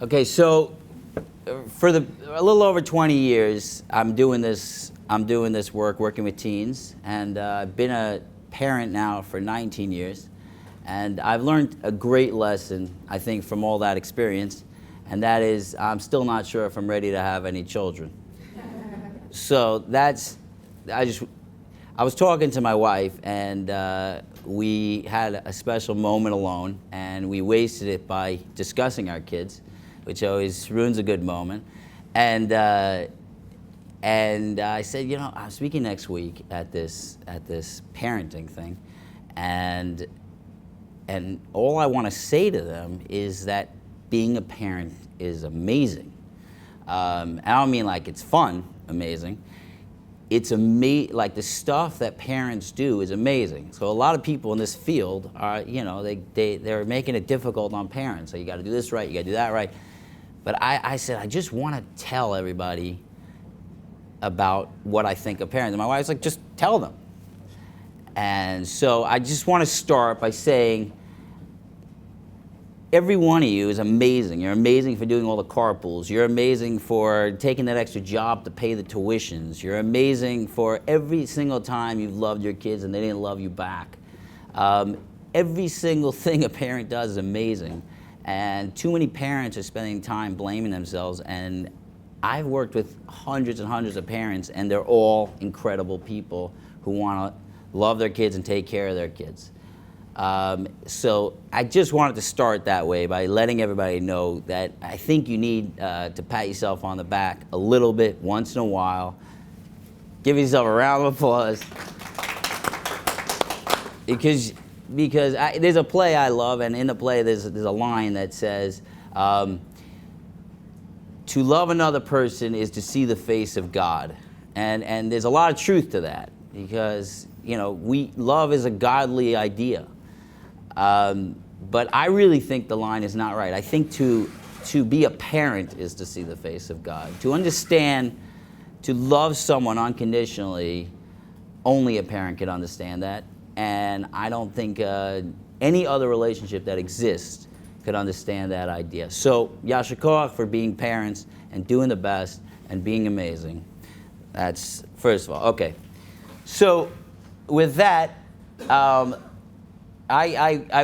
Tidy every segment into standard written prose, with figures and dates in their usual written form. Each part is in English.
Okay, so for a little over 20 years, I'm doing this work, working with teens, and I've been a parent now for 19 years, and I've learned a great lesson, I think, from all that experience, and that is I'm still not sure if I'm ready to have any children. So I was talking to my wife, and we had a special moment alone, and we wasted it by discussing our kids, which always ruins a good moment. And I said, you know, I'm speaking next week at this parenting thing, and all I want to say to them is that being a parent is amazing. I don't mean like it's fun, amazing. It's like the stuff that parents do is amazing. So a lot of people in this field are, you know, they're making it difficult on parents. So you got to do this right, you got to do that right. But I said, I just want to tell everybody about what I think of parents. And my wife's like, just tell them. And so I just want to start by saying, every one of you is amazing. You're amazing for doing all the carpools. You're amazing for taking that extra job to pay the tuitions. You're amazing for every single time you've loved your kids and they didn't love you back. Every single thing a parent does is amazing. And too many parents are spending time blaming themselves. And I've worked with hundreds and hundreds of parents, and they're all incredible people who want to love their kids and take care of their kids. So I just wanted to start that way by letting everybody know that I think you need to pat yourself on the back a little bit once in a while. Give yourself a round of applause. Because there's a play I love, and in the play there's a line that says, to love another person is to see the face of God. And there's a lot of truth to that, because, you know, love is a godly idea. But I really think the line is not right. I think to be a parent is to see the face of God. To understand, to love someone unconditionally, only a parent can understand that. And I don't think any other relationship that exists could understand that idea. So, Yasher Koach for being parents and doing the best and being amazing. That's first of all. Okay. So, with that, I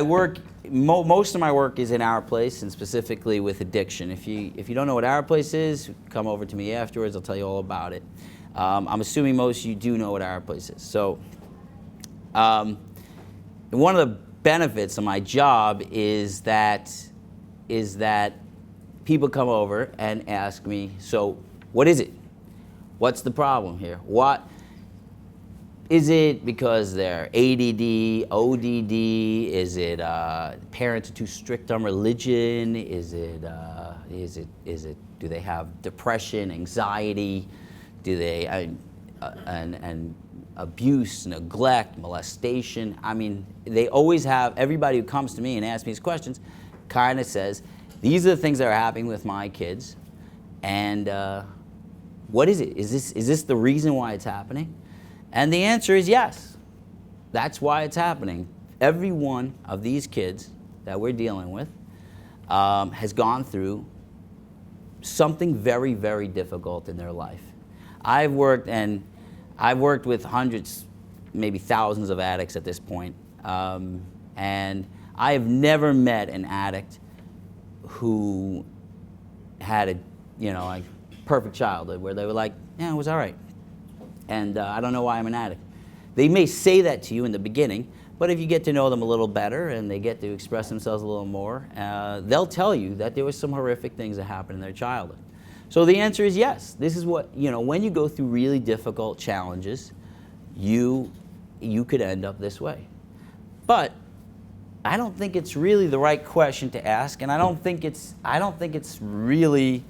work. Most of my work is in Our Place, and specifically with addiction. If you don't know what Our Place is, come over to me afterwards. I'll tell you all about it. I'm assuming most of you do know what Our Place is. So, one of the benefits of my job is that people come over and ask me, so what is it? What's the problem here? What is it? Because they're ADD, ODD? Is it parents are too strict on religion? Is it do they have depression, anxiety? Do they and abuse, neglect, molestation? I mean, they always have. Everybody who comes to me and asks me these questions kind of says, these are the things that are happening with my kids, and what is it? Is this the reason why it's happening? And the answer is yes. That's why it's happening. Every one of these kids that we're dealing with has gone through something very, very difficult in their life. I've worked with hundreds, maybe thousands of addicts at this point, and I have never met an addict who had a perfect childhood where they were like, yeah, it was all right. And I don't know why I'm an addict. They may say that to you in the beginning, but if you get to know them a little better and they get to express themselves a little more, they'll tell you that there were some horrific things that happened in their childhood. So the answer is yes. This is what, when you go through really difficult challenges, you could end up this way. But I don't think it's really the right question to ask, and I don't think it's really,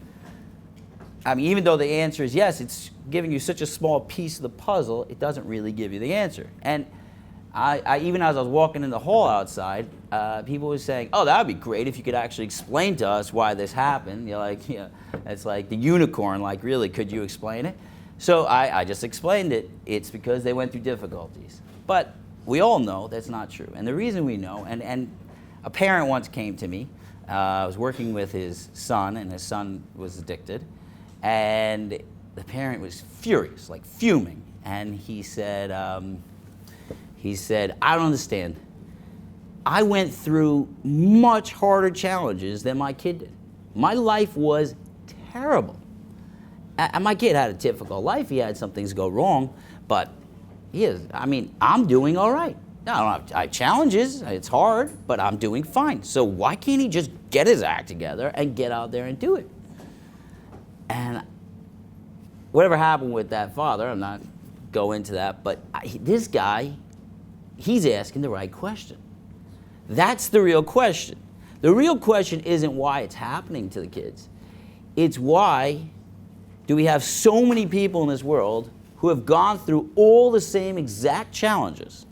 I mean, even though the answer is yes, it's giving you such a small piece of the puzzle, it doesn't really give you the answer. And I even as I was walking in the hall outside, people were saying, oh, that would be great if you could actually explain to us why this happened. You're like, it's like the unicorn, like, really, could you explain it? So I just explained it. It's because they went through difficulties. But we all know that's not true. And the reason we know, and a parent once came to me I was working with his son, and his son was addicted, and the parent was furious, like fuming, and he said, I don't understand. I went through much harder challenges than my kid did. My life was terrible. And my kid had a difficult life. He had some things go wrong, but I'm doing all right. I have challenges, it's hard, but I'm doing fine. So why can't he just get his act together and get out there and do it? And whatever happened with that father, I'm not go into that, but this guy, he's asking the right question. That's the real question. The real question isn't why it's happening to the kids. It's why do we have so many people in this world who have gone through all the same exact challenges.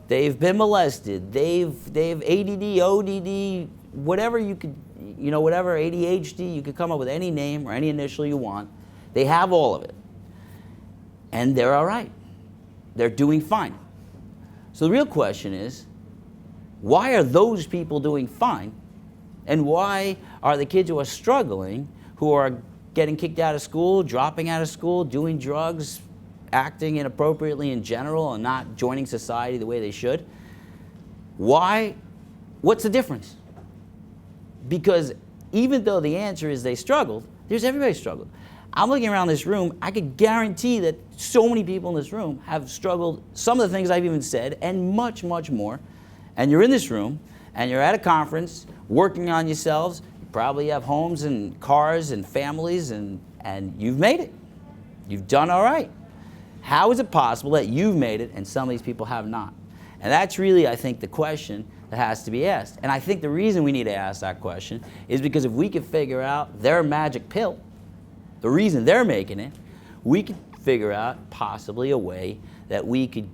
They've been molested, they've ADD, ODD, whatever you could, whatever, ADHD, you could come up with any name or any initial you want. They have all of it. And they're all right. They're doing fine. So the real question is, why are those people doing fine? And why are the kids who are struggling, who are getting kicked out of school, dropping out of school, doing drugs, acting inappropriately in general, and not joining society the way they should? Why? What's the difference? Because even though the answer is they struggled, everybody struggled. I'm looking around this room, I could guarantee that so many people in this room have struggled, some of the things I've even said, and much, much more. And you're in this room, and you're at a conference, working on yourselves. You probably have homes and cars and families, and you've made it. You've done all right. How is it possible that you've made it and some of these people have not? And that's really, I think, the question that has to be asked. And I think the reason we need to ask that question is because if we could figure out their magic pill, the reason they're making it, we could figure out possibly a way that we could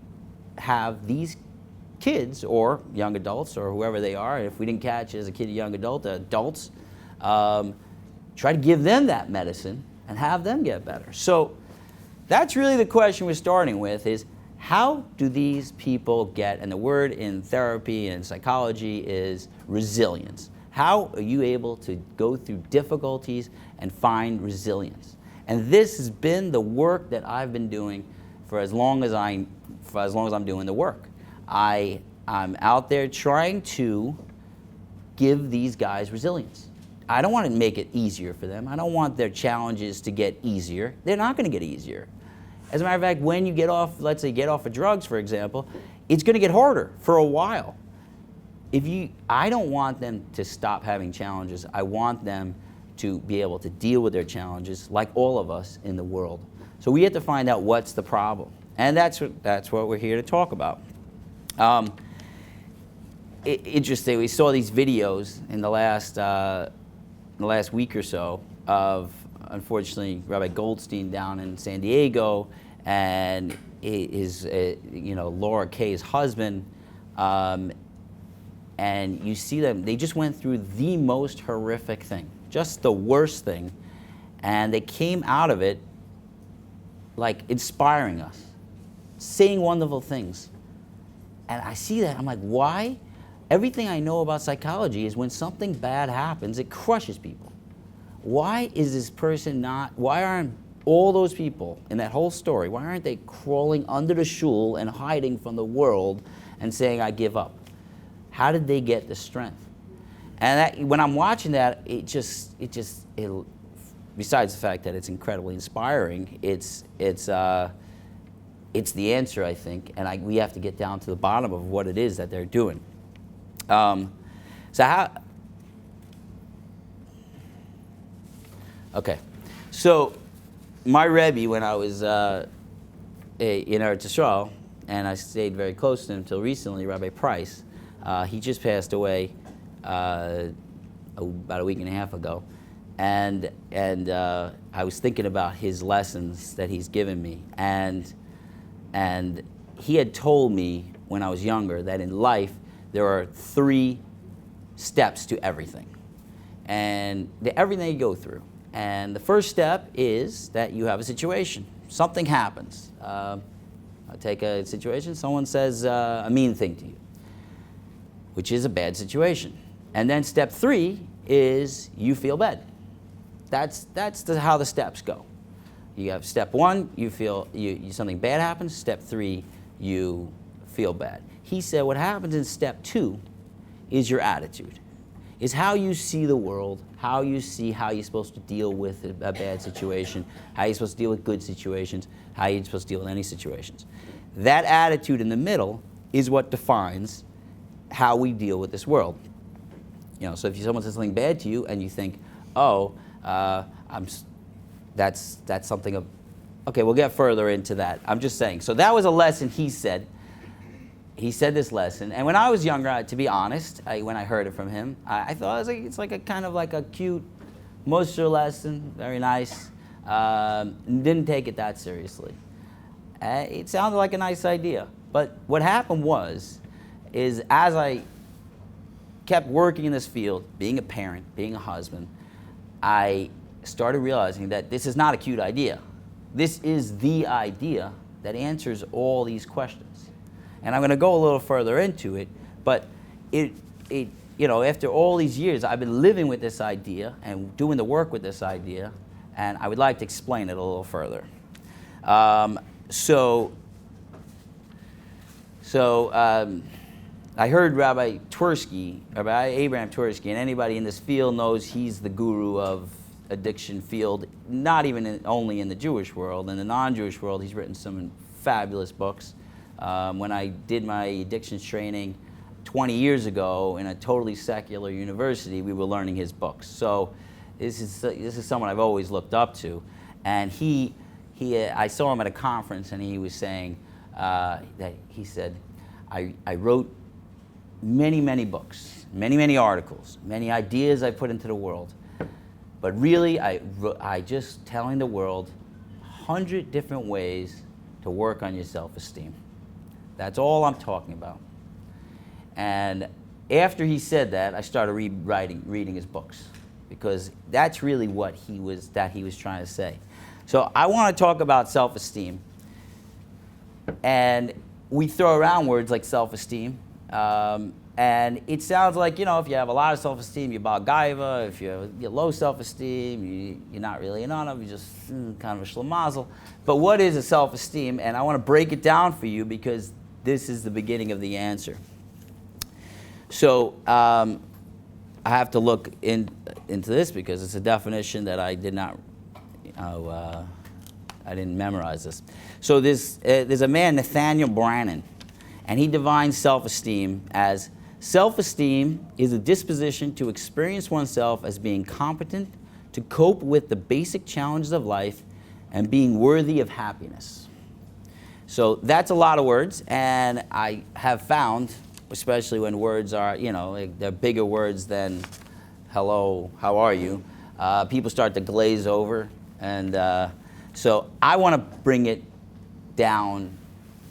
have these kids or young adults or whoever they are, if we didn't catch as a kid, a young adult, adults, try to give them that medicine and have them get better. So that's really the question we're starting with, is how do these people get, and the word in therapy and psychology is resilience. How are you able to go through difficulties and find resilience? And this has been the work that I've been doing for as long as I'm doing the work. I'm out there trying to give these guys resilience. I don't want to make it easier for them. I don't want their challenges to get easier. They're not going to get easier. As a matter of fact, when you get off, let's say get off of drugs, for example, it's going to get harder for a while. I don't want them to stop having challenges. I want them to be able to deal with their challenges like all of us in the world. So we have to find out what's the problem. And that's what we're here to talk about. Interesting, we saw these videos in the last week or so of, unfortunately, Rabbi Goldstein down in San Diego, and his, Laura Kay's husband, and you see them, they just went through the most horrific thing, just the worst thing, and they came out of it like inspiring us, saying wonderful things. And I see that, I'm like, why? Everything I know about psychology is when something bad happens, it crushes people. Why is this person why aren't all those people in that whole story, why aren't they crawling under the shul and hiding from the world and saying, I give up? How did they get the strength? And when I'm watching that, it besides the fact that it's incredibly inspiring, it's the answer, I think, and we have to get down to the bottom of what it is that they're doing. So my Rebbe, when I was in Eretz Yisrael, and I stayed very close to him until recently, Rabbi Price, he just passed away about a week and a half ago, and I was thinking about his lessons that he's given me, and he had told me when I was younger that in life there are 3 steps to everything, and everything you go through. And the first step is that you have a situation. Something happens. I take a situation, someone says a mean thing to you, which is a bad situation. And then step 3 is you feel bad. That's how the steps go. You have step 1, you feel something bad happens. Step 3, you feel bad. He said what happens in step 2 is your attitude, is how you see the world, how you see how you're supposed to deal with a bad situation, how you're supposed to deal with good situations, how you're supposed to deal with any situations. That attitude in the middle is what defines how we deal with this world. You know, so if someone says something bad to you and you think, oh, that's something of, okay, we'll get further into that. I'm just saying. So that was a lesson he said. He said this lesson, and when I was younger, to be honest, when I heard it from him, I thought it's like a kind of like a cute Musar lesson, very nice. Didn't take it that seriously. It sounded like a nice idea, but what happened is as I kept working in this field, being a parent, being a husband, I started realizing that this is not a cute idea. This is the idea that answers all these questions. And I'm going to go a little further into it, but you know, after all these years, I've been living with this idea and doing the work with this idea, and I would like to explain it a little further. So I heard Rabbi Twersky, Rabbi Abraham Twersky, and anybody in this field knows he's the guru of addiction field, not even only in the Jewish world. In the non-Jewish world, he's written some fabulous books. When I did my addictions training 20 years ago in a totally secular university, we were learning his books. So this is someone I've always looked up to. And I saw him at a conference, and he was saying that he said, I wrote many books, many articles, many ideas I put into the world. But really, I just telling the world 100 different ways to work on your self-esteem. That's all I'm talking about. And after he said that, I started reading his books, because that's really what he was trying to say. So I want to talk about self-esteem. And we throw around words like self-esteem. And it sounds like, you know, if you have a lot of self-esteem, you're Baal Gaiva. If you have low self-esteem, you're not really an Anav. You're just kind of a shlemazel. But what is a self-esteem? And I want to break it down for you, because this is the beginning of the answer. So I have to look into this, because it's a definition that I did not, I didn't memorize this. So there's a man, Nathaniel Brannan, and he defines self-esteem as: self-esteem is a disposition to experience oneself as being competent to cope with the basic challenges of life and being worthy of happiness. So that's a lot of words, and I have found, especially when words are, you know, like they're bigger words than hello, how are you, people start to glaze over. And so I want to bring it down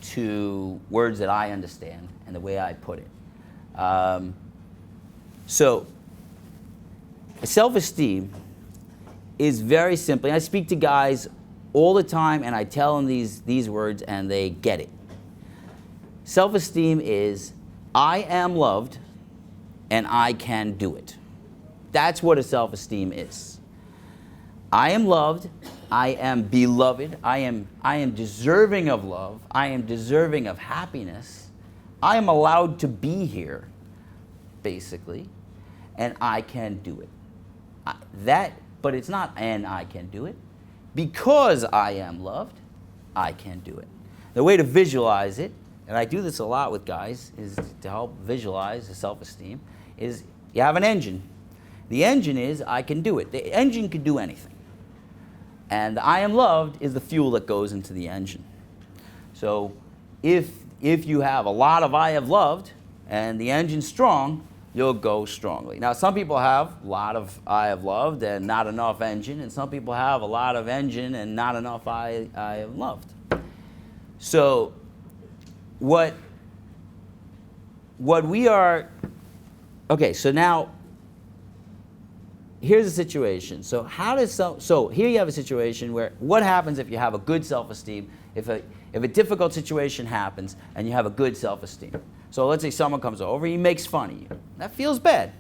to words that I understand and the way I put it. So self-esteem is very simply, I speak to guys all the time, and I tell them these words, and they get it. Self-esteem is, I am loved, and I can do it. That's what a self-esteem is. I am loved, I am beloved, I am deserving of love, I am deserving of happiness, I am allowed to be here, basically, and I can do it. But it's not and I can do it. Because I am loved, I can do it. The way to visualize it, and I do this a lot with guys, is to help visualize the self-esteem, is you have an engine. The engine is I can do it. The engine can do anything. And I am loved is the fuel that goes into the engine. So if you have a lot of I have loved and the engine's strong, you'll go strongly. Now, some people have a lot of I have loved and not enough engine, and some people have a lot of engine and not enough I have loved. So what we are, okay, so now here's a situation. So so here you have a situation where what happens if you have a good self-esteem, if a difficult situation happens and you have a good self-esteem. So let's say someone comes over, he makes fun of you. That feels bad.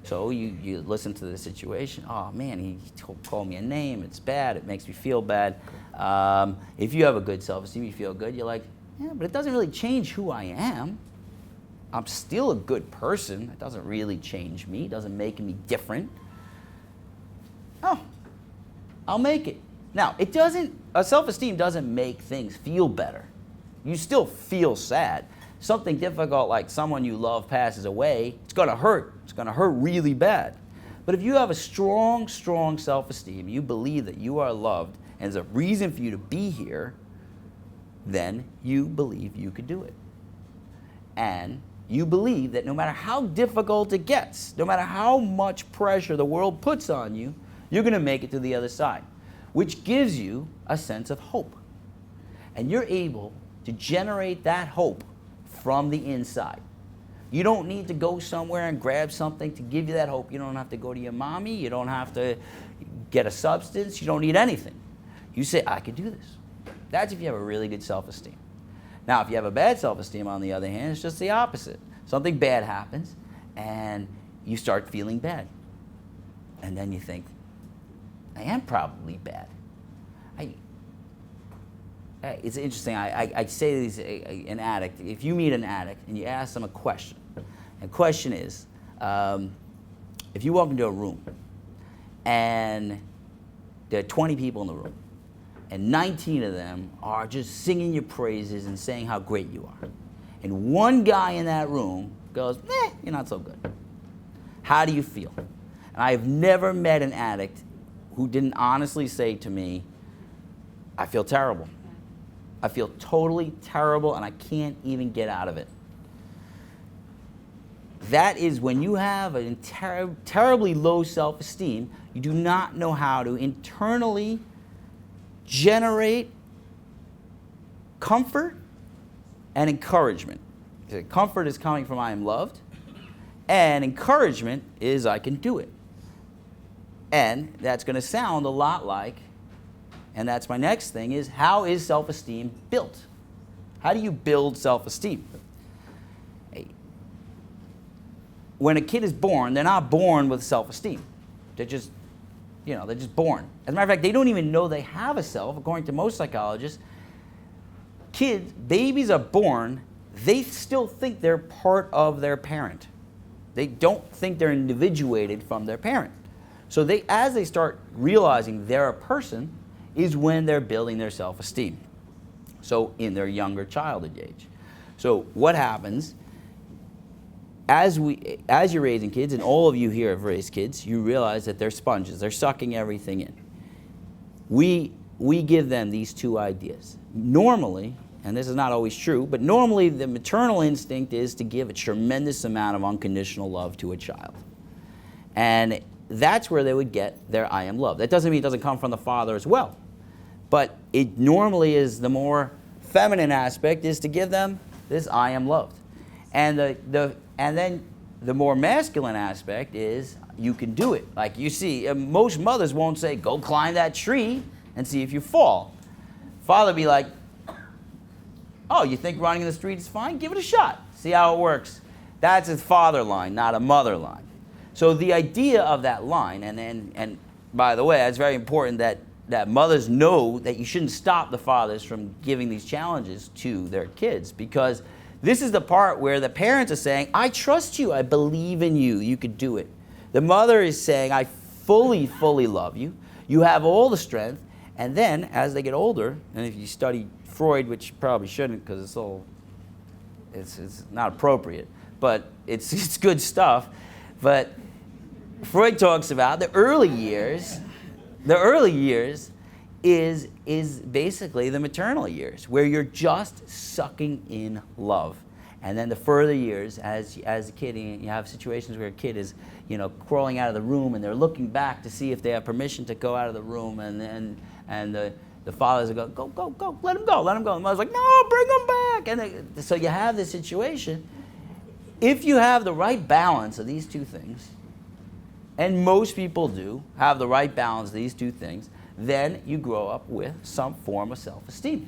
So you listen to the situation. Oh man, he called me a name. It's bad. It makes me feel bad. If you have a good self-esteem, you feel good. You're like, yeah, but it doesn't really change who I am. I'm still a good person. It doesn't really change me. It doesn't make me different. Oh, I'll make it. Now, self-esteem doesn't make things feel better. You still feel sad. Something difficult like someone you love passes away, it's going to hurt. It's going to hurt really bad. But if you have a strong, strong self-esteem, you believe that you are loved and there's a reason for you to be here, then you believe you could do it. And you believe that no matter how difficult it gets, no matter how much pressure the world puts on you, you're going to make it to the other side, which gives you a sense of hope. And you're able to generate that hope from the inside. You don't need to go somewhere and grab something to give you that hope. You don't have to go to your mommy. You don't have to get a substance. You don't need anything. You say, I could do this. That's if you have a really good self-esteem. Now, if you have a bad self-esteem, on the other hand, it's just the opposite. Something bad happens, and you start feeling bad. And then you think, I am probably bad. It's interesting. I say to these, an addict, if you meet an addict and you ask them a question, and the question is, if you walk into a room and there are 20 people in the room, and 19 of them are just singing your praises and saying how great you are, and one guy in that room goes, you're not so good. How do you feel? And I've never met an addict who didn't honestly say to me, I feel terrible. I feel totally terrible and I can't even get out of it. That is when you have a terribly low self-esteem, you do not know how to internally generate comfort and encouragement. Comfort is coming from I am loved, and encouragement is I can do it. And that's going to sound a lot like, and that's my next thing, is how is self-esteem built? How do you build self-esteem? When a kid is born, they're not born with self-esteem. They're just born. As a matter of fact, they don't even know they have a self, according to most psychologists. Babies are born, they still think they're part of their parent. They don't think they're individuated from their parent. So as they start realizing they're a person, is when they're building their self-esteem. So in their younger childhood age. So what happens, as you're raising kids, and all of you here have raised kids, you realize that they're sponges. They're sucking everything in. We give them these two ideas. Normally, and this is not always true, but normally the maternal instinct is to give a tremendous amount of unconditional love to a child. And that's where they would get their I am loved. That doesn't mean it doesn't come from the father as well. But it normally is the more feminine aspect is to give them this I am loved. And then the more masculine aspect is you can do it. Like you see, most mothers won't say, go climb that tree and see if you fall. Father be like, oh, you think running in the street is fine? Give it a shot. See how it works. That's a father line, not a mother line. So the idea of that line, and by the way, it's very important that mothers know that you shouldn't stop the fathers from giving these challenges to their kids, because this is the part where the parents are saying, I trust you, I believe in you, you could do it. The mother is saying, I fully, fully love you, you have all the strength, and then as they get older, and if you study Freud, which you probably shouldn't because it's not appropriate, but it's good stuff, but Freud talks about the early years is basically the maternal years, where you're just sucking in love. And then the further years, as a kid, you have situations where a kid is, crawling out of the room and they're looking back to see if they have permission to go out of the room, and the fathers go, go, let him go. And the mother's like, no, bring him back. And so you have this situation. If you have the right balance of these two things, and most people do have the right balance of these two things, then you grow up with some form of self-esteem.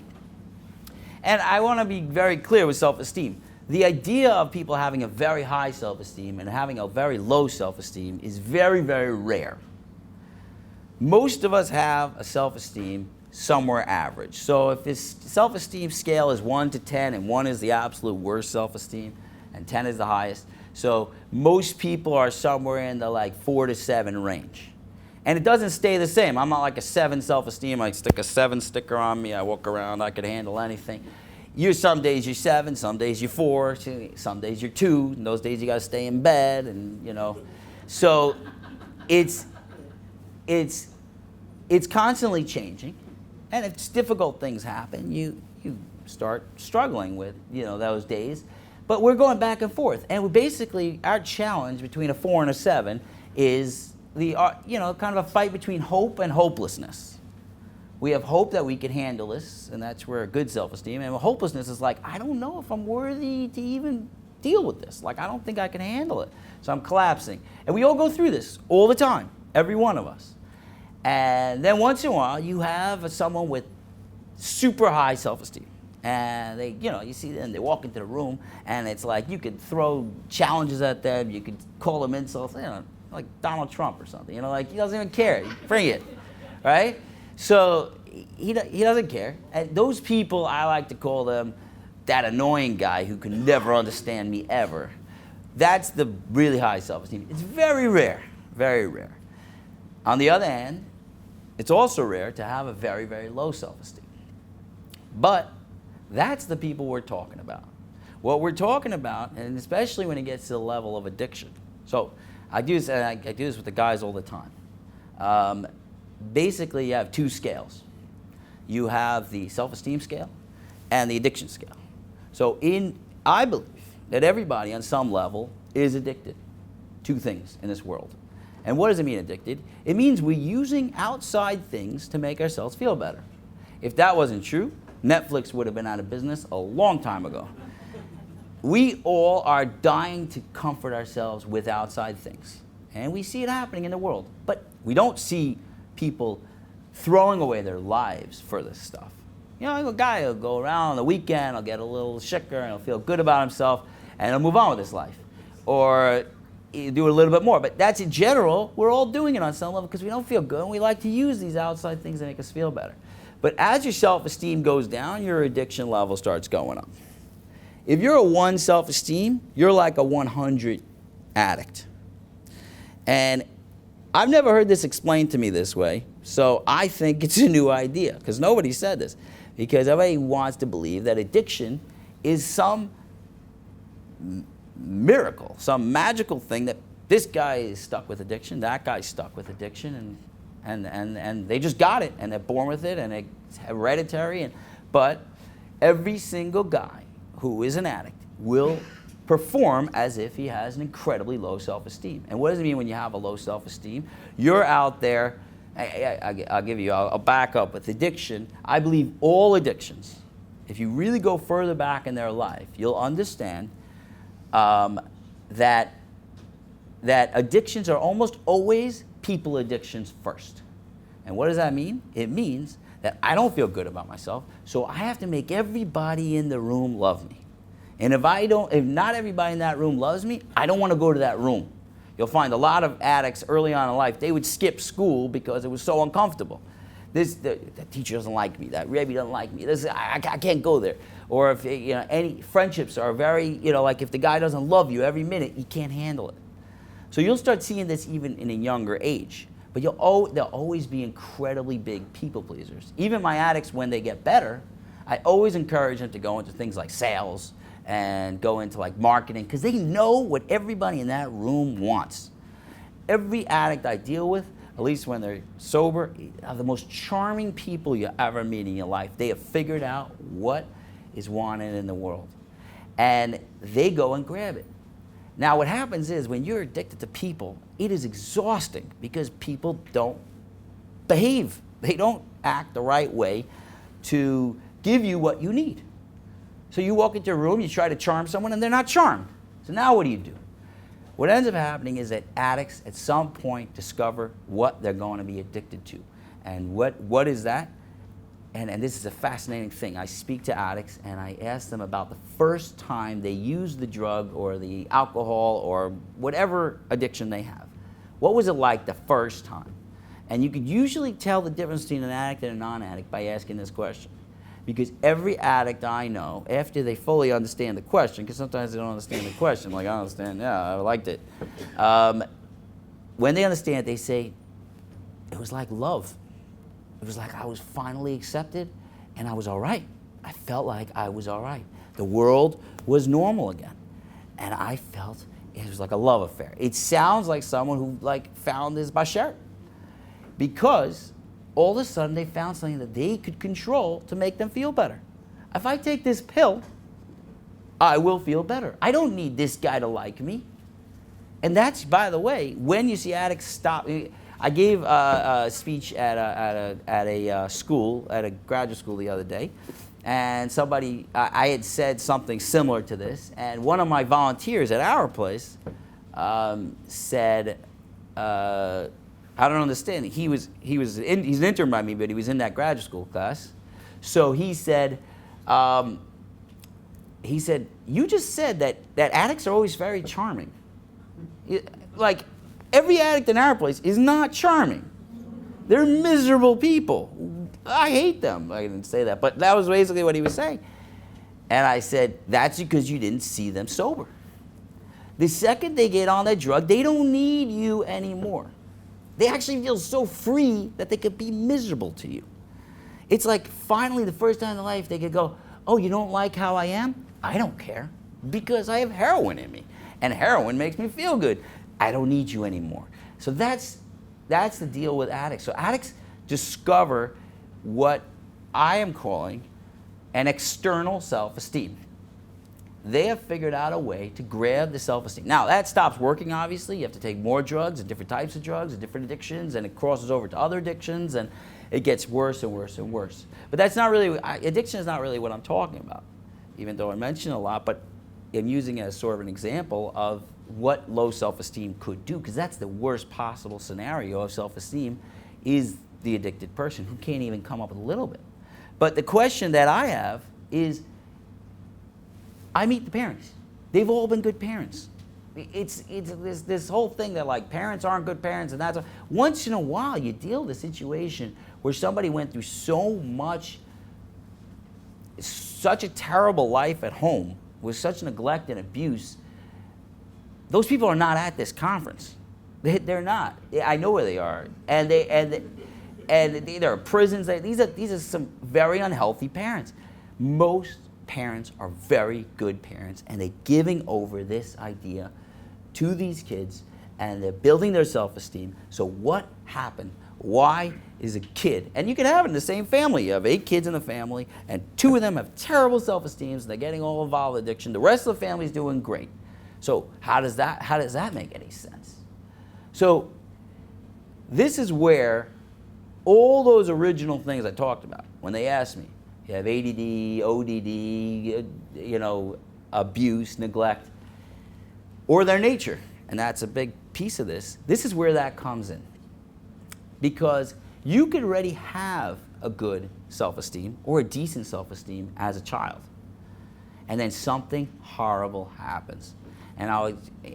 And I want to be very clear with self-esteem. the idea of people having a very high self-esteem and having a very low self-esteem is very, very rare. Most of us have a self-esteem somewhere average. So if this self-esteem scale is 1 to 10, and 1 is the absolute worst self-esteem, and 10 is the highest, so most people are somewhere in the like 4 to 7 range. And it doesn't stay the same. I'm not like a 7 self-esteem. I stick a 7 sticker on me. I walk around. I could handle anything. Some days you're 7, some days you're 4, some days you're 2. And those days you got to stay in bed, and you know. So it's constantly changing, and if difficult things happen, you start struggling with those days. But we're going back and forth, and basically our challenge between a 4 and a 7 is the kind of a fight between hope and hopelessness. We have hope that we can handle this, and that's where a good self-esteem. And hopelessness is like, I don't know if I'm worthy to even deal with this. Like, I don't think I can handle it, so I'm collapsing. And we all go through this all the time, every one of us. And then once in a while, you have someone with super high self-esteem. And they, you see them, they walk into the room, and it's like you could throw challenges at them, you could call them insults, like Donald Trump or something, like he doesn't even care. Bring it, right? So he doesn't care. And those people, I like to call them that annoying guy who can never understand me ever. That's the really high self-esteem. It's very rare, very rare. On the other hand, it's also rare to have a very, very low self-esteem. But that's the people we're talking about. What we're talking about, and especially when it gets to the level of addiction. So I do this with the guys all the time. Basically, you have 2 scales. You have the self-esteem scale and the addiction scale. So I believe that everybody on some level is addicted to things in this world. And what does it mean, addicted? It means we're using outside things to make ourselves feel better. If that wasn't true, Netflix would have been out of business a long time ago. We all are dying to comfort ourselves with outside things. And we see it happening in the world. But we don't see people throwing away their lives for this stuff. A guy will go around on the weekend, he'll get a little shicker, and he'll feel good about himself, and he'll move on with his life. Or you do it a little bit more. But that's in general, we're all doing it on some level because we don't feel good, and we like to use these outside things to make us feel better. But as your self-esteem goes down, your addiction level starts going up. If you're a 1 self-esteem, you're like a 100 addict. And I've never heard this explained to me this way, so I think it's a new idea, because nobody said this. Because everybody wants to believe that addiction is some miracle, some magical thing that this guy is stuck with addiction, that guy's stuck with addiction, and they just got it, and they're born with it, and it's hereditary. But every single guy who is an addict will perform as if he has an incredibly low self-esteem. And what does it mean when you have a low self-esteem? You're out there. I'll back up with addiction. I believe all addictions, if you really go further back in their life, you'll understand that addictions are almost always people addictions first. And what does that mean? It means that I don't feel good about myself, so I have to make everybody in the room love me. And if not everybody in that room loves me, I don't want to go to that room. You'll find a lot of addicts early on in life, they would skip school because it was so uncomfortable. The teacher doesn't like me, that Rebbe doesn't like me, I can't go there. Or if any friendships are very, like if the guy doesn't love you every minute, you can't handle it. So you'll start seeing this even in a younger age. But they'll always be incredibly big people pleasers. Even my addicts, when they get better, I always encourage them to go into things like sales and go into like marketing, because they know what everybody in that room wants. Every addict I deal with, at least when they're sober, are the most charming people you ever meet in your life. They have figured out what is wanted in the world. And they go and grab it. Now what happens is when you're addicted to people, it is exhausting because people don't behave. They don't act the right way to give you what you need. So you walk into a room, you try to charm someone, and they're not charmed. So now what do? What ends up happening is that addicts at some point discover what they're going to be addicted to. And what is that? and this is a fascinating thing. I speak to addicts and I ask them about the first time they used the drug or the alcohol or whatever addiction they have. What was it like the first time? And you could usually tell the difference between an addict and a non-addict by asking this question. Because every addict I know, after they fully understand the question, because sometimes they don't understand the question, like I don't understand, yeah, I liked it. When they understand it, they say, it was like love. It was like I was finally accepted and I was all right. I felt like I was all right. The world was normal again. And I felt it was like a love affair. It sounds like someone who found this bashert. Because all of a sudden they found something that they could control to make them feel better. If I take this pill, I will feel better. I don't need this guy to like me. And that's, by the way, when you see addicts stop. I gave a speech at a school, at a graduate school the other day, and I had said something similar to this, and one of my volunteers at our place said, I don't understand. He's an intern by me, but he was in that graduate school class. So he said, you just said that addicts are always very charming. Like, every addict in our place is not charming. They're miserable people. I hate them. I didn't say that, but that was basically what he was saying. And I said, that's because you didn't see them sober. The second they get on that drug, they don't need you anymore. They actually feel so free that they could be miserable to you. It's like finally the first time in their life they could go, oh, you don't like how I am? I don't care, because I have heroin in me. And heroin makes me feel good. I don't need you anymore. So that's the deal with addicts. So addicts discover what I am calling an external self-esteem. They have figured out a way to grab the self-esteem. Now, that stops working, obviously. You have to take more drugs and different types of drugs and different addictions, and it crosses over to other addictions, and it gets worse and worse and worse. But that's not really, addiction is not really what I'm talking about, even though I mention it a lot, but I'm using it as sort of an example of what low self-esteem could do, because that's the worst possible scenario of self-esteem, is the addicted person who can't even come up with a little bit. But the question that I have is, I meet the parents. They've all been good parents. It's this whole thing that parents aren't good parents, and that's once in a while you deal with a situation where somebody went through such a terrible life at home with such neglect and abuse. Those people are not at this conference. They're not. I know where they are, and there are prisons. These are some very unhealthy parents. Most parents are very good parents, and they're giving over this idea to these kids, and they're building their self-esteem. So what happened? Why is a kid, and you can have it in the same family, you have 8 kids in the family, and 2 of them have terrible self-esteems, and they're getting all involved in addiction. The rest of the family is doing great. So how does that make any sense? So this is where all those original things I talked about, when they asked me, you have ADD, ODD, abuse, neglect, or their nature, and that's a big piece of this. This is where that comes in. Because you could already have a good self-esteem or a decent self-esteem as a child, and then something horrible happens. And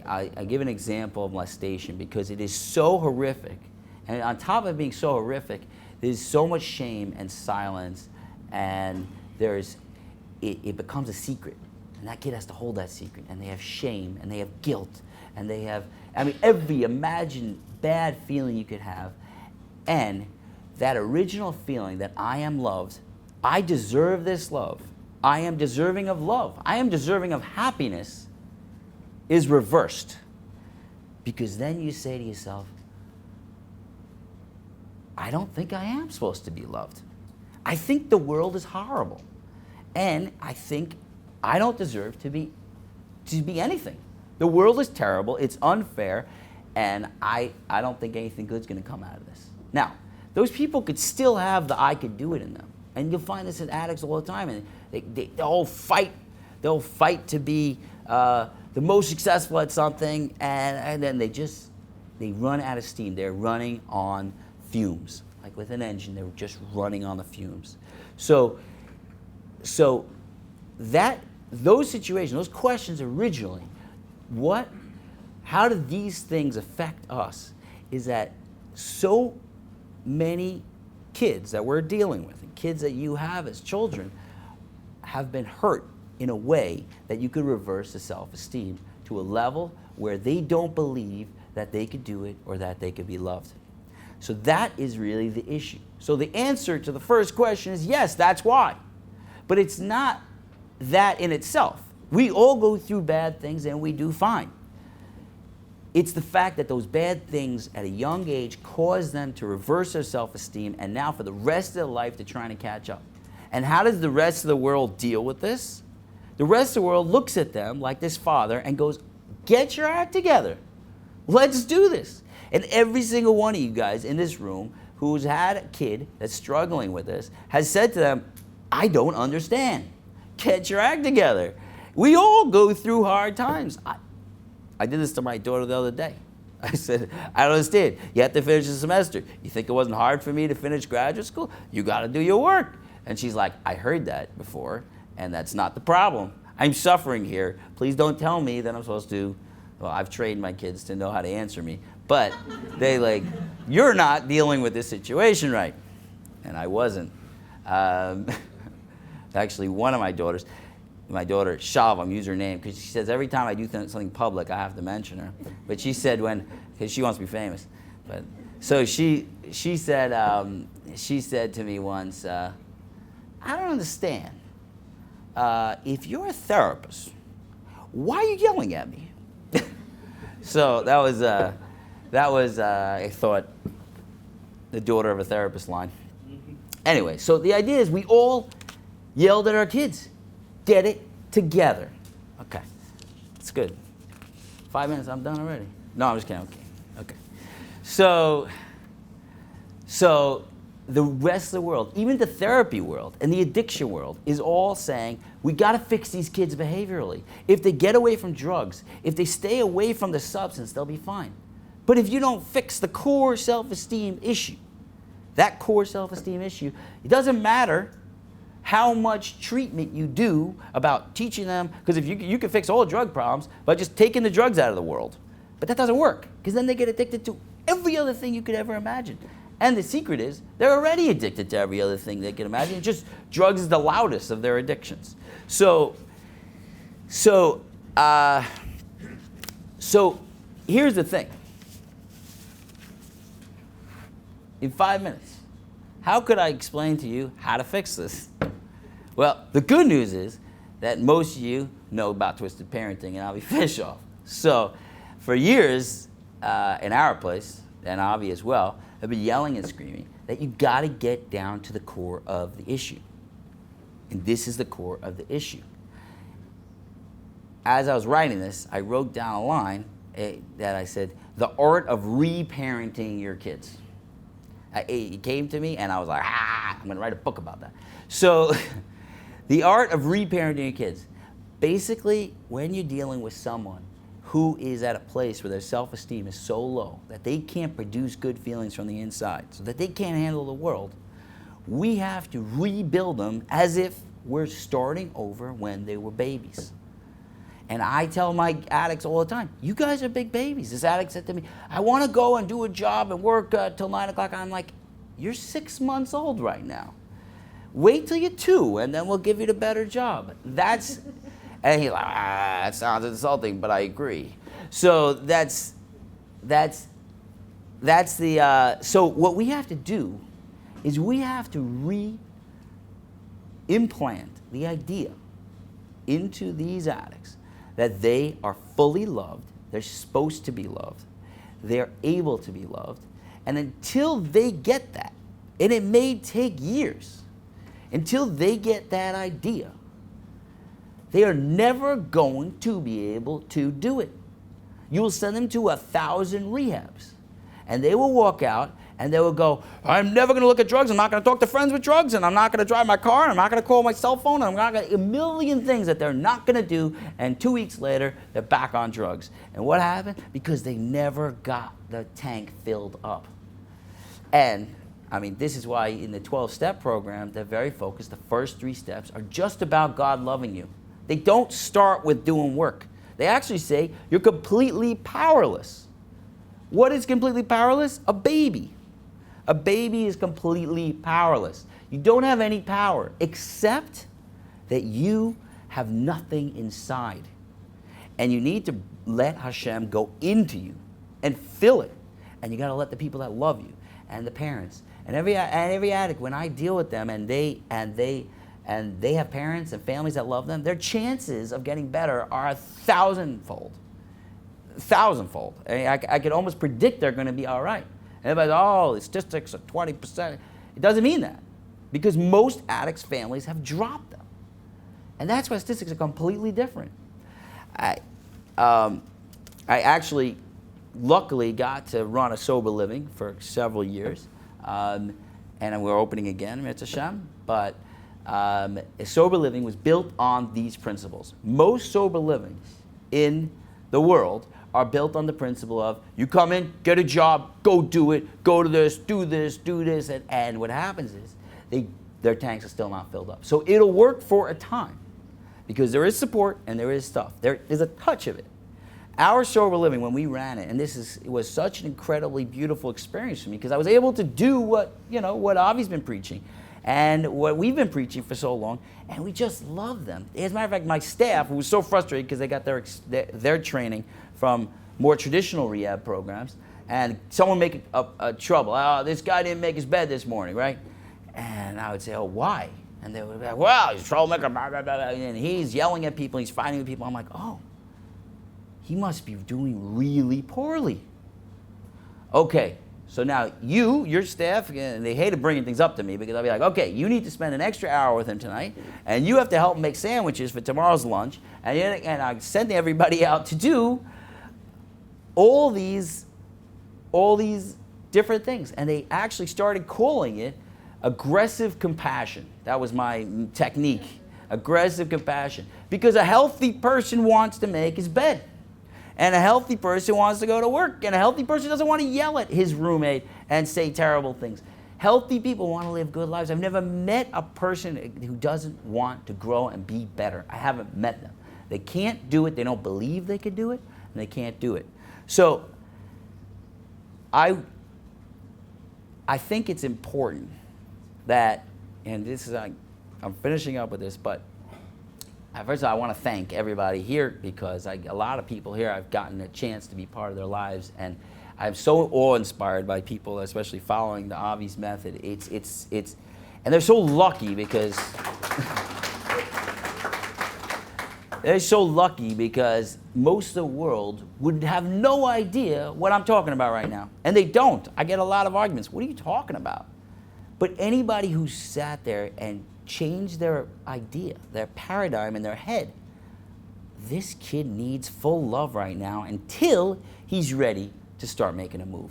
I give an example of molestation because it is so horrific, and on top of being so horrific, there's so much shame and silence, and it becomes a secret, and that kid has to hold that secret, and they have shame, and they have guilt, and they have, every imagined bad feeling you could have, and that original feeling that I am loved, I deserve this love, I am deserving of love, I am deserving of happiness, is reversed. Because then you say to yourself, I don't think I am supposed to be loved. I think the world is horrible. And I think I don't deserve to be anything. The world is terrible, it's unfair, and I don't think anything good's going to come out of this. Now, those people could still have the I could do it in them. And you'll find this in addicts all the time. And they'll fight to be the most successful at something, and then they run out of steam. They're running on fumes. like with an engine, they were just running on the fumes. So those situations, those questions originally, how do these things affect us, is that so many kids that we're dealing with, and kids that you have as children, have been hurt in a way that you could reverse the self-esteem to a level where they don't believe that they could do it or that they could be loved. So that is really the issue. So the answer to the first question is yes, that's why. But it's not that in itself. We all go through bad things and we do fine. It's the fact that those bad things at a young age cause them to reverse their self-esteem, and now for the rest of their life they're trying to catch up. And how does the rest of the world deal with this? The rest of the world looks at them like this father and goes, get your act together. Let's do this. And every single one of you guys in this room who's had a kid that's struggling with this has said to them, I don't understand. Get your act together. We all go through hard times. I did this to my daughter the other day. I said, I don't understand. You have to finish the semester. You think it wasn't hard for me to finish graduate school? You got to do your work. And she's like, I heard that before, and that's not the problem. I'm suffering here. Please don't tell me that I'm supposed to. Well, I've trained my kids to know how to answer me. But they like, you're not dealing with this situation right. And I wasn't. Actually, one of my daughters, my daughter, Shav, I'm using her name, because she says every time I do something public, I have to mention her. But she said because she wants to be famous. But so she said to me once, I don't understand. If you're a therapist, why are you yelling at me? So that was I thought the daughter of a therapist line. Anyway, so the idea is we all yelled at our kids. Get it together. Okay, that's good. 5 minutes, I'm done already. No, I'm just kidding. Okay. So the rest of the world, even the therapy world and the addiction world, is all saying we got to fix these kids behaviorally. If they get away from drugs, if they stay away from the substance, they'll be fine. But if you don't fix the core self-esteem issue, that core self-esteem issue, it doesn't matter how much treatment you do about teaching them, because if you can fix all drug problems by just taking the drugs out of the world. But that doesn't work, because then they get addicted to every other thing you could ever imagine. And the secret is, they're already addicted to every other thing they can imagine. Just drugs is the loudest of their addictions. So here's the thing. In 5 minutes, how could I explain to you how to fix this? Well, the good news is that most of you know about twisted parenting, and Avi fish off. So for years in our place, and Avi as well, I've been yelling and screaming that you got to get down to the core of the issue. And this is the core of the issue. As I was writing this, I wrote down a line that I said, the art of reparenting your kids. It came to me and I was like, I'm going to write a book about that. So the art of reparenting your kids. Basically, when you're dealing with someone who is at a place where their self-esteem is so low that they can't produce good feelings from the inside, so that they can't handle the world, we have to rebuild them as if we're starting over when they were babies. And I tell my addicts all the time, you guys are big babies. This addict said to me, I want to go and do a job and work till 9 o'clock. I'm like, you're 6 months old right now. Wait till you're 2 and then we'll give you the better job. And he's like, that sounds insulting, but I agree. So so what we have to do is we have to re-implant the idea into these addicts that they are fully loved, they're supposed to be loved, they're able to be loved, and until they get that, and it may take years, until they get that idea, they are never going to be able to do it. You will send them to 1,000 rehabs, and they will walk out and they will go, I'm never going to look at drugs, I'm not going to talk to friends with drugs, and I'm not going to drive my car, and I'm not going to call my cell phone, and I'm not going to, a million things that they're not going to do, and 2 weeks later, they're back on drugs. And what happened? Because they never got the tank filled up. And I mean, this is why in the 12-step program, they're very focused. The first 3 steps are just about God loving you. They don't start with doing work. They actually say you're completely powerless. What is completely powerless? A baby. A baby is completely powerless. You don't have any power except that you have nothing inside. And you need to let Hashem go into you and fill it. And you got to let the people that love you and the parents and every addict, when I deal with them and they have parents and families that love them, their chances of getting better are 1,000-fold. 1,000-fold. I could almost predict they're going to be all right. And everybody's, oh, the statistics are 20%. It doesn't mean that, because most addicts' families have dropped them. And that's why statistics are completely different. I actually, luckily, got to run a sober living for several years. And we're opening again, Mitzvah Hashem. But sober living was built on these principles. Most sober livings in the world are built on the principle of you come in, get a job, go do it, go to this, do this, do this. And what happens is their tanks are still not filled up. So it'll work for a time because there is support and there is stuff. There is a touch of it. Our sober living, when we ran it, and it was such an incredibly beautiful experience for me because I was able to do what Avi's been preaching and what we've been preaching for so long, and we just love them. As a matter of fact, my staff, who was so frustrated because they got their training from more traditional rehab programs, and someone make a trouble. Oh, this guy didn't make his bed this morning, right? And I would say, oh, why? And they would be like, well, he's a troublemaker, blah, blah, blah, blah, and he's yelling at people, he's fighting with people. I'm like, oh, he must be doing really poorly. Okay, so now your staff, and they hated bringing things up to me because I'll be like, okay, you need to spend an extra hour with him tonight, and you have to help make sandwiches for tomorrow's lunch, and I'm sending everybody out to do all these different things. And they actually started calling it aggressive compassion. That was my technique, aggressive compassion. Because a healthy person wants to make his bed. And a healthy person wants to go to work. And a healthy person doesn't want to yell at his roommate and say terrible things. Healthy people want to live good lives. I've never met a person who doesn't want to grow and be better. I haven't met them. They can't do it. They don't believe they could do it. And they can't do it. So I think it's important that, and this is, I'm finishing up with this, but first of all, I want to thank everybody here because a lot of people here, I've gotten a chance to be part of their lives, and I'm so awe-inspired by people, especially following the Avi's method. And they're so lucky because they're so lucky because most of the world would have no idea what I'm talking about right now, and they don't. I get a lot of arguments. What are you talking about? But anybody who sat there and changed their idea, their paradigm in their head, this kid needs full love right now until he's ready to start making a move.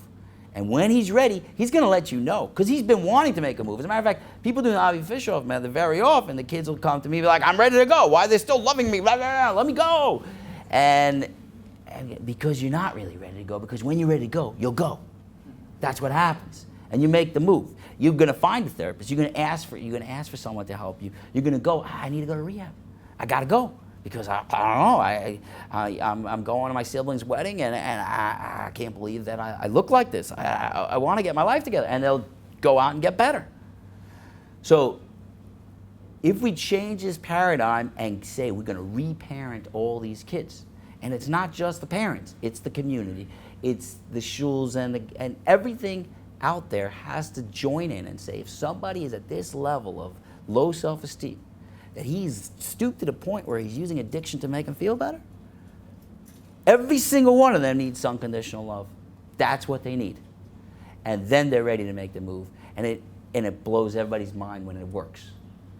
And when he's ready, he's going to let you know because he's been wanting to make a move. As a matter of fact, people doing the Avi Fishoff method, very often the kids will come to me and be like, I'm ready to go. Why are they still loving me? Blah, blah, blah. Let me go. And because you're not really ready to go, because when you're ready to go, you'll go. That's what happens. And you make the move. You're going to find a therapist. You're going to ask for someone to help you. You're going to go, I need to go to rehab. I got to go because I don't know. I'm going to my sibling's wedding and I can't believe that I look like this. I want to get my life together. And they'll go out and get better. So if we change this paradigm and say we're going to reparent all these kids, and it's not just the parents, it's the community, it's the shuls and everything out there has to join in and say if somebody is at this level of low self-esteem, that he's stooped to the point where he's using addiction to make him feel better, every single one of them needs unconditional love. That's what they need. And then they're ready to make the move. And it blows everybody's mind when it works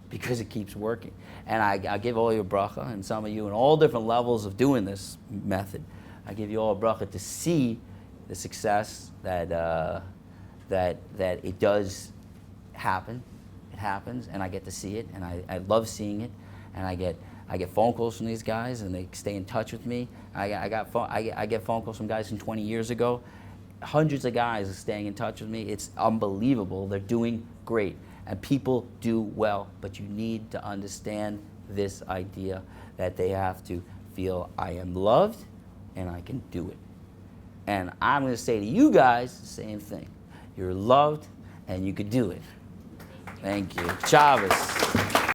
because it keeps working. And I give all you a bracha, and some of you in all different levels of doing this method, I give you all a bracha to see the success that it does happen. It happens, and I get to see it, and I love seeing it, and I get phone calls from these guys, and they stay in touch with me. I get phone calls from guys from 20 years ago. hundreds of guys are staying in touch with me. It's unbelievable. They're doing great. And people do well. But you need to understand this idea that they have to feel I am loved and I can do it. And I'm going to say to you guys the same thing. You're loved and you can do it. Thank you. Chavez.